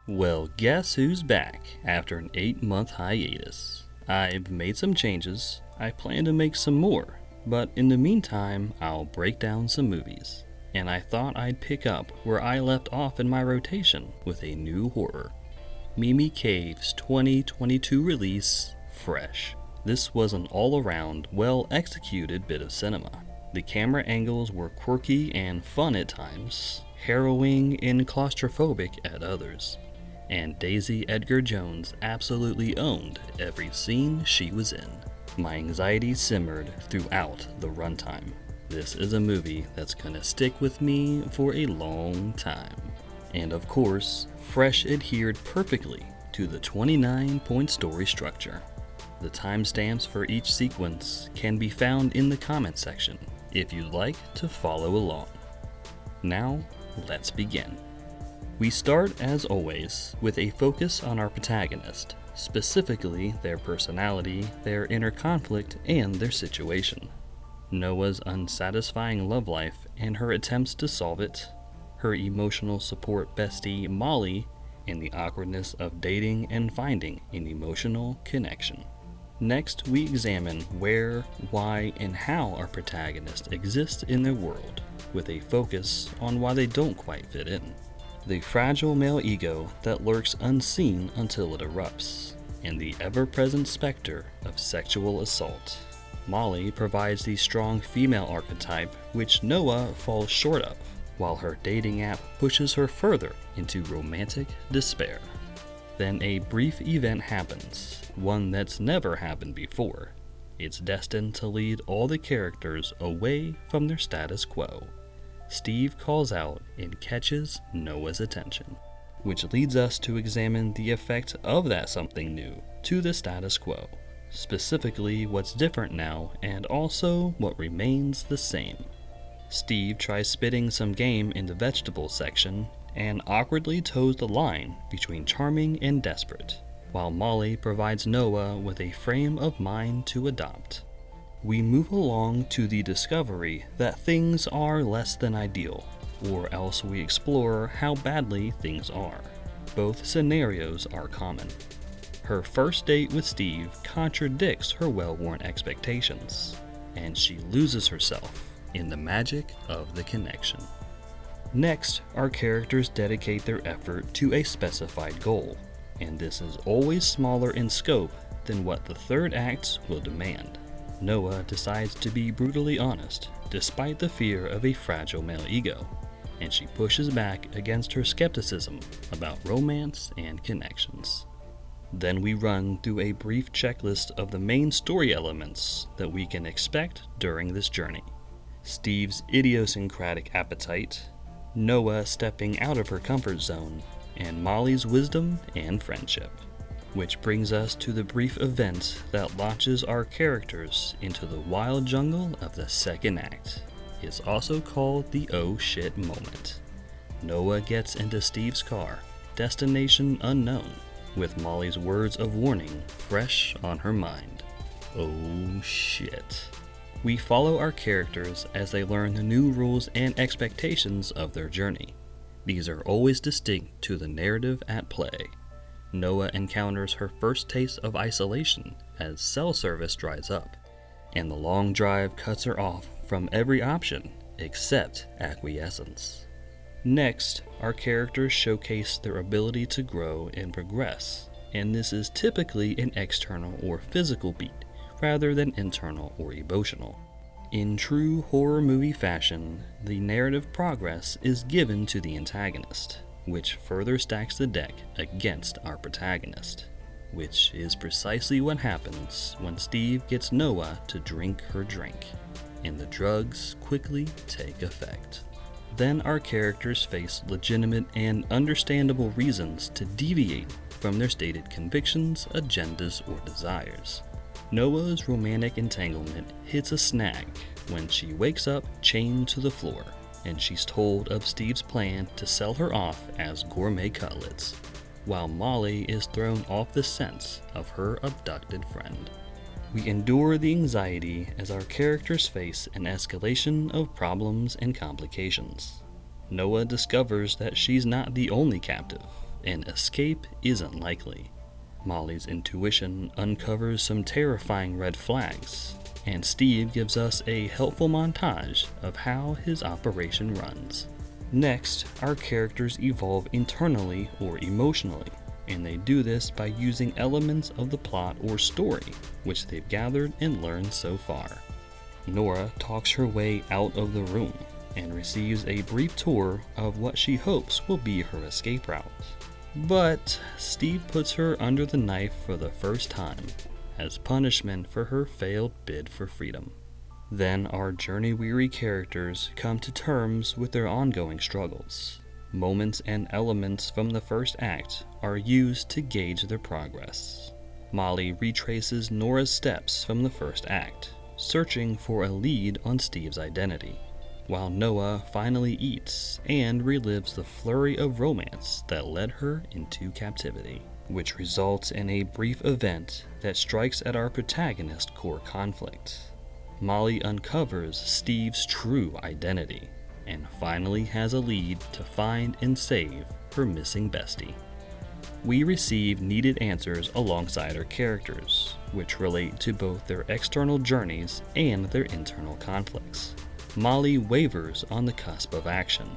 Well, guess who's back after an 8-month hiatus? I've made some changes, I plan to make some more, but in the meantime, I'll break down some movies. And I thought I'd pick up where I left off in my rotation with a new horror. Mimi Cave's 2022 release, Fresh. This was an all-around, well-executed bit of cinema. The camera angles were quirky and fun at times, harrowing and claustrophobic at others. And Daisy Edgar Jones absolutely owned every scene she was in. My anxiety simmered throughout the runtime. This is a movie that's gonna stick with me for a long time. And of course, Fresh adhered perfectly to the 29-point story structure. The timestamps for each sequence can be found in the comment section if you'd like to follow along. Now, let's begin. We start, as always, with a focus on our protagonist, specifically their personality, their inner conflict, and their situation. Noah's unsatisfying love life and her attempts to solve it, her emotional support bestie Molly, and the awkwardness of dating and finding an emotional connection. Next, we examine where, why, and how our protagonists exist in their world, with a focus on why they don't quite fit in. The fragile male ego that lurks unseen until it erupts, and the ever-present specter of sexual assault. Molly provides the strong female archetype which Noah falls short of, while her dating app pushes her further into romantic despair. Then a brief event happens, one that's never happened before. It's destined to lead all the characters away from their status quo. Steve calls out and catches Noah's attention, which leads us to examine the effect of that something new to the status quo, specifically what's different now and also what remains the same. Steve tries spitting some game in the vegetable section and awkwardly toes the line between charming and desperate, while Molly provides Noah with a frame of mind to adopt. We move along to the discovery that things are less than ideal, or else we explore how badly things are. Both scenarios are common. Her first date with Steve contradicts her well-worn expectations, and she loses herself in the magic of the connection. Next, our characters dedicate their effort to a specified goal, and this is always smaller in scope than what the third act will demand. Noah decides to be brutally honest, despite the fear of a fragile male ego, and she pushes back against her skepticism about romance and connections. Then we run through a brief checklist of the main story elements that we can expect during this journey. Steve's idiosyncratic appetite, Noah stepping out of her comfort zone, and Molly's wisdom and friendship. Which brings us to the brief event that launches our characters into the wild jungle of the second act. It's also called the oh shit moment. Noah gets into Steve's car, destination unknown, with Molly's words of warning fresh on her mind. Oh shit. We follow our characters as they learn the new rules and expectations of their journey. These are always distinct to the narrative at play. Noah encounters her first taste of isolation as cell service dries up, and the long drive cuts her off from every option except acquiescence. Next, our characters showcase their ability to grow and progress, and this is typically an external or physical beat rather than internal or emotional. In true horror movie fashion, the narrative progress is given to the antagonist, which further stacks the deck against our protagonist, which is precisely what happens when Steve gets Noah to drink her drink, and the drugs quickly take effect. Then our characters face legitimate and understandable reasons to deviate from their stated convictions, agendas, or desires. Noah's romantic entanglement hits a snag when she wakes up chained to the floor, and she's told of Steve's plan to sell her off as gourmet cutlets, while Molly is thrown off the scent of her abducted friend. We endure the anxiety as our characters face an escalation of problems and complications. Noah discovers that she's not the only captive, and escape isn't likely. Molly's intuition uncovers some terrifying red flags, and Steve gives us a helpful montage of how his operation runs. Next, our characters evolve internally or emotionally, and they do this by using elements of the plot or story, which they've gathered and learned so far. Nora talks her way out of the room and receives a brief tour of what she hopes will be her escape route. But Steve puts her under the knife for the first time, as punishment for her failed bid for freedom. Then our journey-weary characters come to terms with their ongoing struggles. Moments and elements from the first act are used to gauge their progress. Molly retraces Nora's steps from the first act, searching for a lead on Steve's identity, while Noah finally eats and relives the flurry of romance that led her into captivity, which results in a brief event that strikes at our protagonist's core conflict. Molly uncovers Steve's true identity, and finally has a lead to find and save her missing bestie. We receive needed answers alongside our characters, which relate to both their external journeys and their internal conflicts. Molly wavers on the cusp of action,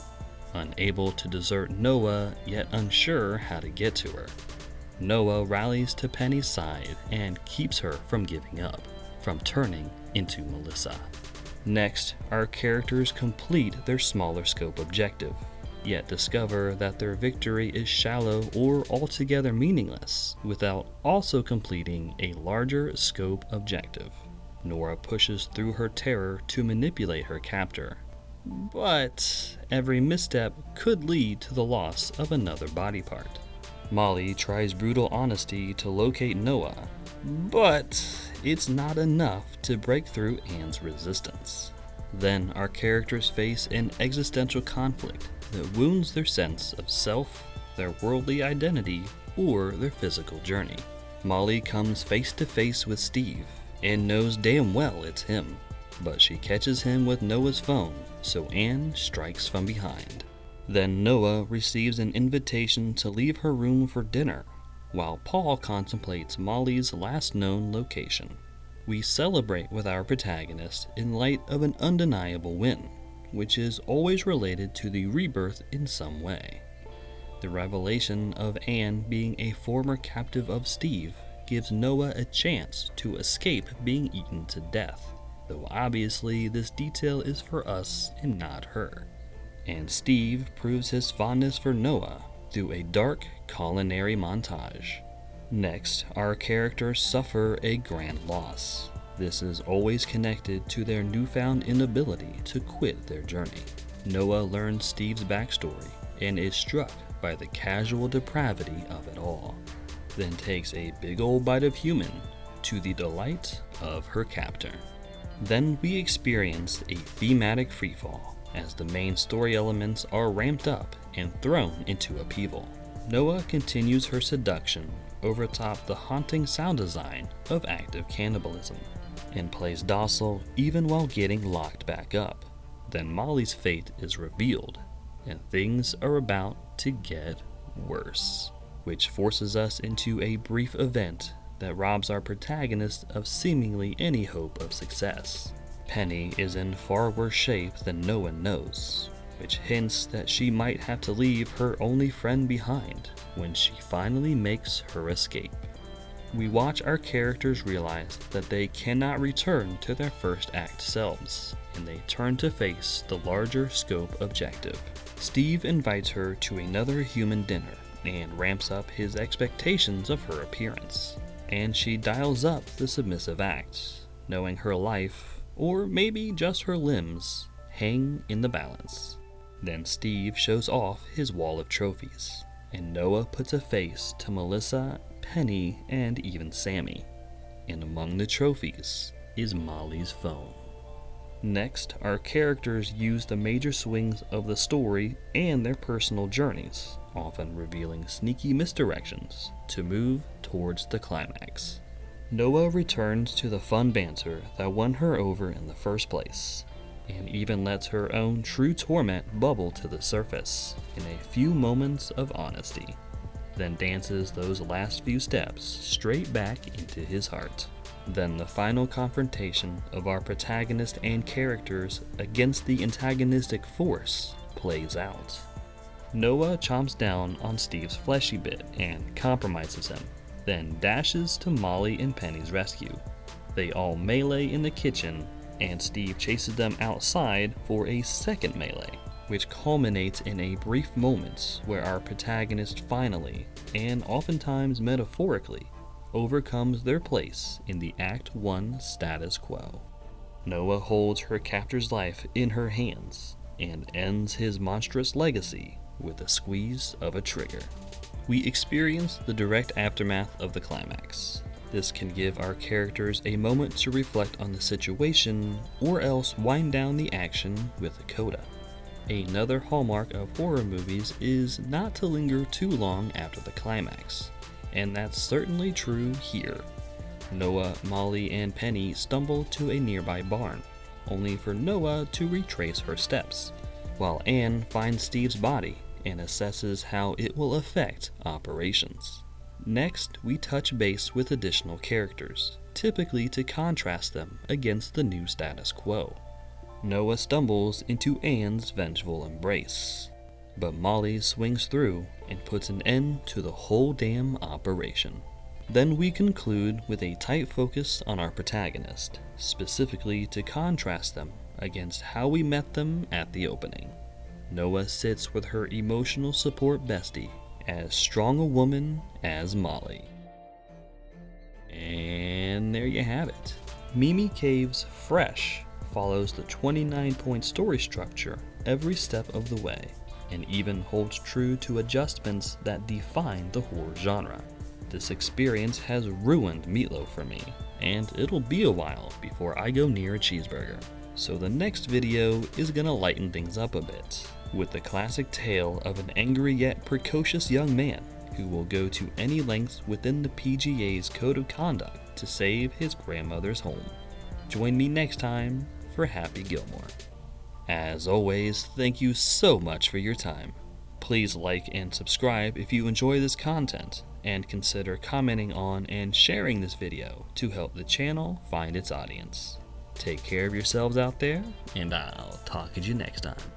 unable to desert Noah yet unsure how to get to her. Noah rallies to Penny's side and keeps her from giving up, from turning into Melissa. Next, our characters complete their smaller scope objective, yet discover that their victory is shallow or altogether meaningless without also completing a larger scope objective. Nora pushes through her terror to manipulate her captor, but every misstep could lead to the loss of another body part. Molly tries brutal honesty to locate Noah, but it's not enough to break through Anne's resistance. Then our characters face an existential conflict that wounds their sense of self, their worldly identity, or their physical journey. Molly comes face to face with Steve and knows damn well it's him, but she catches him with Noah's phone, so Anne strikes from behind. Then Noah receives an invitation to leave her room for dinner, while Paul contemplates Molly's last known location. We celebrate with our protagonist in light of an undeniable win, which is always related to the rebirth in some way. The revelation of Anne being a former captive of Steve gives Noah a chance to escape being eaten to death, though obviously this detail is for us and not her. And Steve proves his fondness for Noah through a dark culinary montage. Next, our characters suffer a grand loss. This is always connected to their newfound inability to quit their journey. Noah learns Steve's backstory and is struck by the casual depravity of it all, then takes a big old bite of human to the delight of her captor. Then we experience a thematic freefall as the main story elements are ramped up and thrown into upheaval. Noah continues her seduction over top the haunting sound design of active cannibalism, and plays docile even while getting locked back up. Then Molly's fate is revealed, and things are about to get worse, which forces us into a brief event that robs our protagonist of seemingly any hope of success. Penny is in far worse shape than no one knows, which hints that she might have to leave her only friend behind when she finally makes her escape. We watch our characters realize that they cannot return to their first act selves, and they turn to face the larger scope objective. Steve invites her to another human dinner and ramps up his expectations of her appearance, and she dials up the submissive act, knowing her life, or maybe just her limbs, hang in the balance. Then Steve shows off his wall of trophies, and Noah puts a face to Melissa, Penny, and even Sammy. And among the trophies is Molly's phone. Next, our characters use the major swings of the story and their personal journeys, often revealing sneaky misdirections, to move towards the climax. Noah returns to the fun banter that won her over in the first place, and even lets her own true torment bubble to the surface in a few moments of honesty. then dances those last few steps straight back into his heart. Then the final confrontation of our protagonist and characters against the antagonistic force plays out. Noah chomps down on Steve's fleshy bit and compromises him, then dashes to Molly and Penny's rescue. They all melee in the kitchen, and Steve chases them outside for a second melee, which culminates in a brief moment where our protagonist finally, and oftentimes metaphorically, overcomes their place in the Act 1 status quo. Noah holds her captor's life in her hands and ends his monstrous legacy with a squeeze of a trigger. We experience the direct aftermath of the climax. This can give our characters a moment to reflect on the situation, or else wind down the action with a coda. Another hallmark of horror movies is not to linger too long after the climax, and that's certainly true here. Noah, Molly, and Penny stumble to a nearby barn, only for Noah to retrace her steps, while Anne finds Steve's body and assesses how it will affect operations. Next, we touch base with additional characters, typically to contrast them against the new status quo. Noah stumbles into Anne's vengeful embrace, but Molly swings through and puts an end to the whole damn operation. Then we conclude with a tight focus on our protagonist, specifically to contrast them against how we met them at the opening. Noah sits with her emotional support bestie, as strong a woman as Molly. And there you have it. Mimi Cave's Fresh follows the 29-point story structure every step of the way, and even holds true to adjustments that define the horror genre. This experience has ruined meatloaf for me, and it'll be a while before I go near a cheeseburger. So the next video is gonna lighten things up a bit, with the classic tale of an angry yet precocious young man who will go to any lengths within the PGA's code of conduct to save his grandmother's home. Join me next time for Happy Gilmore. As always, thank you so much for your time. Please like and subscribe if you enjoy this content, and consider commenting on and sharing this video to help the channel find its audience. Take care of yourselves out there, and I'll talk to you next time.